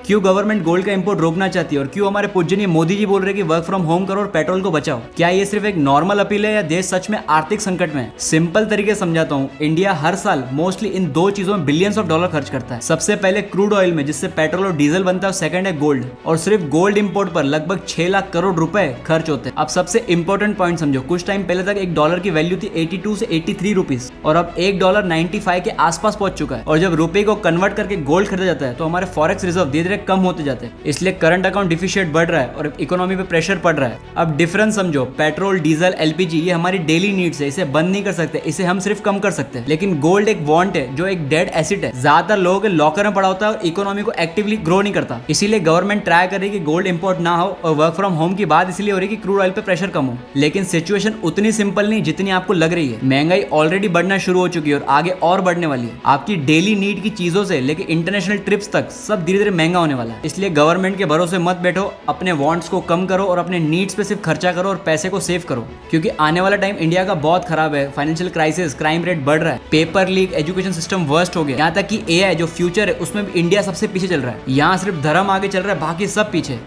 क्यों government gold का import रोकना चाहती है और क्यों हमारे पूजनीय मोदी जी बोल रहे हैं कि वर्क फ्रॉम होम करो और पेट्रोल को बचाओ। क्या ये सिर्फ एक नॉर्मल अपील है या देश सच में आर्थिक संकट में है? सिंपल तरीके से समझाता हूँ। इंडिया हर साल मोस्टली इन दो चीजों में बिलियंस ऑफ डॉलर खर्च करता है। सबसे पहले क्रूड ऑयल में जिससे पेट्रोल और डीजल बनता है, और सेकंड है गोल्ड। और सिर्फ गोल्ड इंपोर्ट पर लगभग 6 लाख करोड़ रुपए खर्च होते हैं। अब सबसे इंपॉर्टेंट पॉइंट समझो, कुछ टाइम पहले तक एक डॉलर की वैल्यू थी 82 से 83 रुपीज और अब एक डॉलर 95 के आसपास पहुंच चुका है। और जब रुपए को कन्वर्ट करके गोल्ड खरीदा जाता है तो हमारे फॉरेक्स रिजर्व धीरे धीरे कम होते जाते हैं। इसलिए करंट अकाउंट डिफिशिट बढ़ रहा है और इकोनॉमी पे प्रेशर पड़ रहा है। अब डिफरेंस समझो, पेट्रोल, डीजल, एलपीजी ये हमारी डेली नीड्स है, इसे बंद नहीं कर सकते, इसे हम सिर्फ कम कर सकते हैं। लेकिन गोल्ड एक वांट है जो एक डेड एसिड है, ज्यादातर लोगों के लॉकर में पड़ा होता है और इकोनॉमी को एक्टिवली ग्रो नहीं करता। इसीलिए गवर्नमेंट ट्राई कर रही है कि गोल्ड इंपोर्ट ना हो और वर्क फ्रॉम होम की बात इसलिए हो रही है कि क्रूड ऑयल पे प्रेशर कम हो। लेकिन सिचुएशन उतनी सिंपल नहीं जितनी आपको लग रही है। महंगाई ऑलरेडी बढ़ना शुरू हो चुकी है और आगे और बढ़ने वाली है। आपकी डेली नीड की चीजों से लेके इंटरनेशनल ट्रिप्स तक सब धीरे धीरे महंगा होने वाला है। इसलिए गवर्नमेंट के भरोसे मत बैठो, अपने वांट्स को कम करो और अपने नीड्स पे सिर्फ खर्चा करो और पैसे को सेव करो, क्योंकि आने वाला टाइम इंडिया का बहुत खराब है। फाइनेंशियल क्राइसिस, क्राइम रेट बढ़ रहा है, paper leak, education system worst हो गया, यहाँ तक कि एआई जो फ्यूचर है उसमें भी इंडिया सबसे पीछे चल रहा है। यहाँ सिर्फ धर्म आगे चल रहा है, बाकी सब पीछे।